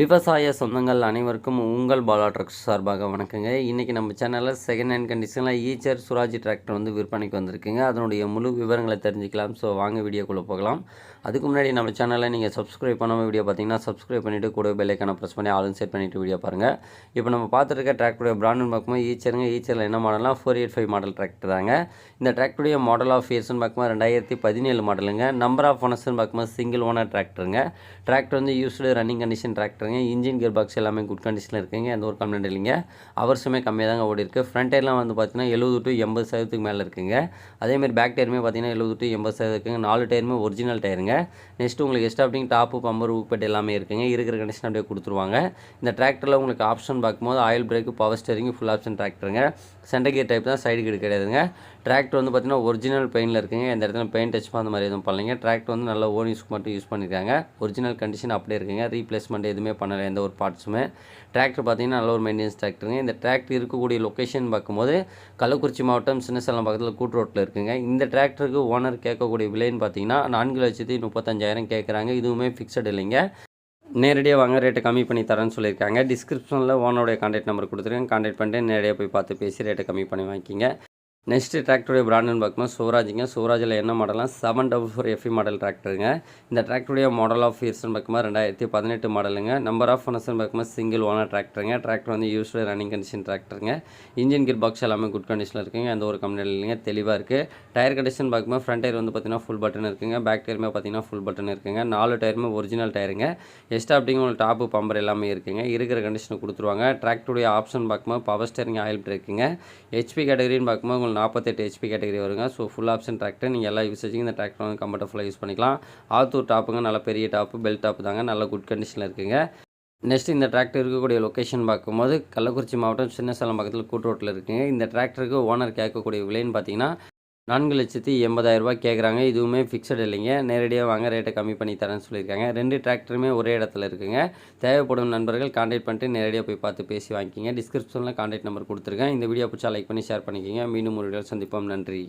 விவசாய சொந்தங்கள் அனைவருக்கும் உங்கள் பாலா ட்ரக்ஸ் சார்பாக வணக்கங்க. இன்றைக்கி நம்ம சேனலில் செகண்ட் ஹேண்ட் கண்டிஷனில் ஈச்சர் சுராஜ் டிராக்டர் வந்து விற்பனைக்கு வந்திருக்குங்க. அதனுடைய முழு விவரங்களை தெரிஞ்சுக்கலாம். ஸோ வாங்க வீடியோக்குள்ளே போகலாம். அதுக்கு முன்னாடி நம்ம சேனலில் நீங்கள் சப்ஸ்கிரைப் பண்ணாமல் வீடியோ பார்த்தீங்கன்னா சப்ஸ்கிரைப் பண்ணிவிட்டு கூட பெல்லைக்கான ப்ரெஸ் பண்ணி ஆளும் செட் பண்ணிவிட்டு வீடியோ பாருங்கள். இப்போ நம்ம பார்த்துருக்க டிராக்டருடைய பிராண்டுன்னு பார்க்கும்போது ஈச்சருங்க. ஈச்சரில் என்ன மாடல்னா 485 மாடல் டிராக்டர் தாங்க. இந்த டிராக்டருடைய மாடல் ஆஃப் இயர்ஸ்ன்னு பார்க்கும்போது 2017 மாடலுங்க. நம்பர் ஆஃப் ஓனர்ஸ்ன்னு பார்க்கும்போது சிங்கிள் ஓனர் டிராக்டருங்க. டிராக்டர் வந்து used running condition tractor. Engine gear box எல்லாமே குட் கண்டிஷனில் இருக்குங்க. எந்த ஒரு கம்ப்ளைண்ட் இல்லைங்க. அவர்ஸுமே கம்மியாக தாங்க ஓடி இருக்குது. ஃப்ரண்ட் டயர்லாம் வந்து பார்த்தீங்கன்னா 70 to 80% மேலே இருக்குங்க. அதேமாதிரி பேக் டயருமே பார்த்தீங்கன்னா 70 to 80% இருக்குங்க. 4 டயருமே ஒரிஜினல் டயருங்க. நெக்ஸ்ட் உங்களுக்கு எக்ஸ்ட்ரா அப்படிங்க டாப்பு பம்பர் ஊக்பெட் எல்லாமே இருக்குங்க. இருக்கிற கண்டிஷன் அப்படியே கொடுத்துருவாங்க. இந்த டிராக்டரில் உங்களுக்கு ஆப்ஷன் பார்க்கும்போது oil brake, power steering, full option டிராக்டருங்க. சென்டர் கியர் டைப் தான், சைடு கியர் கிடையாதுங்க. டிராக்டர் வந்து பார்த்தீங்கன்னா ஒரிஜினல் பெயிண்டில் இருக்குங்க. எந்த இடத்துல பெயிண்ட் டச் அந்த மாதிரி எதுவும் பண்ணலைங்க. டிராக்டர் வந்து நல்ல ஓன் யூஸ்க்கு மட்டும் யூஸ் பண்ணியிருக்காங்க. ஒரிஜினல் கண்டிஷன் அப்படியே இருக்குங்க. ரீப்ளேஸ்மெண்ட் எதுவுமே பண்ணலை, எந்த ஒரு பார்ட்ஸுமே. டிராக்டர் பார்த்தீங்கன்னா நல்ல ஒரு மெயின்டெனன்ஸ் டிராக்டருங்க. இந்த டிராக்டர் இருக்கக்கூடிய லொக்கேஷன் பார்க்கும்போது கள்ளக்குறிச்சி மாவட்டம் சின்னசேலம் பக்கத்தில் கூட்டு ரோட்டில் இருக்குங்க. இந்த டிராக்டருக்கு ஓனர் கேட்கக்கூடிய விலைன்னு பார்த்தீங்கன்னா 4,35,000 கேட்குறாங்க. இதுவுமே ஃபிக்ஸட் இல்லைங்க. நேரடியாக வாங்க, ரேட்டை கம்மி பண்ணி தரேன்னு சொல்லியிருக்காங்க. டிஸ்கிரிப்ஷனில் ஓனருடைய கான்டாக்ட் நம்பர் கொடுத்துருக்கேன். கான்டாக்ட் பண்ணிட்டு நேரடியாக போய் பார்த்து பேசி ரேட்டை கம்மி பண்ணி வாங்கிக்கிங்க. நெக்ஸ்ட் டிராக்டருடைய பிராண்டுன்னு பார்க்கும்போது சுவராஜுங்க. சுவராஜில் என்ன மாடலாம் 744 FE மாடல் டிராக்டருங்க. இந்த டிராக்டருடைய மாடல் ஆஃப் இயர்ஸ்னு பார்க்கும்போது 2018 மாடலுங்க. நம்பர் ஆஃப் ஓனர்ஸ்னு பார்க்கும்போது சிங்கிள் ஓனர் டிராக்டருங்க. டிராக்டர் வந்து யூஸ்டு ரன்னிங் கண்டிஷன் டிராக்டருங்க. இன்ஜின் கியர் பாக்ஸ் எல்லாமே குட் கண்டிஷனில் இருக்குங்க. எந்த ஒரு கம்ப்ளைண்ட் இல்லைங்க, தெளிவாக இருக்குது. டயர் கண்டிஷன் பார்க்கும்போது ஃப்ரண்ட் டயர் வந்து பார்த்தீங்கன்னா ஃபுல் பட்டன் இருக்குங்க. பேக் டயருமே பார்த்தீங்கன்னா ஃபுல் பட்டன் இருக்குங்க. 4 டயருமே ஒரிஜினல் டயருங்க. எக்ஸ்ட்ரா அப்படிங்க உங்களுக்கு டாப்பு பம்பர் எல்லாமே இருக்குங்க. இருக்கிற கண்டிஷன் கொடுத்துருவாங்க. டிராக்டருடைய ஆப்ஷன் பார்க்கும்போது பவர் ஸ்டேரிங், ஆயில் பிரேக்குங்க. ஹெச்பி கேட்டகரின்னு பார்க்கும்போது உங்களுக்கு 48 HP கேட்டகரி வருங்க. So full option tractor. நீங்கள் எல்லா யூசேஜுக்கும் இந்த டிராக்டர் வந்து கம்ஃபர்டபுளாக யூஸ் பண்ணிக்கலாம். ஆத்தூர் டாப்புங்க, நல்ல பெரிய டாப்பு, பெல்ட் டாப்பு தாங்க. நல்ல குட் கண்டிஷனில் இருக்குங்க. நெக்ஸ்ட் இந்த டிராக்டர் இருக்கக்கூடிய லொக்கேஷன் பார்க்கும்போது கள்ளக்குறிச்சி மாவட்டம் சின்னசேலம் பக்கத்தில் கூட்டு ரோட்டில் இருக்குங்க. இந்த டிராக்டருக்கு ஓனர் கேட்கக்கூடிய விலைன்னு பார்த்தீங்கன்னா 4,80,000 கேட்குறாங்க. இதுவுமே ஃபிக்ஸட் இல்லைங்க. நேரடியாக வாங்க, ரேட்டை கம்மி பண்ணி தரேன்னு சொல்லியிருக்காங்க. 2 டிராக்டருமே ஒரே இடத்துல இருக்குங்க. தேவைப்படும் நண்பர்கள் கான்டாக்ட் பண்ணிட்டு நேரடியாக போய் பார்த்து பேசி வாங்கிக்கிங்க. டிஸ்கிரிப்ஷனில் கான்டாக்ட் நம்பர் கொடுத்துருக்கேன். இந்த வீடியோ பிடிச்சா லைக் பண்ணி ஷேர் பண்ணிக்கிங்க. மீண்டும் ஒரு வீடியோ சந்திப்போம். நன்றி.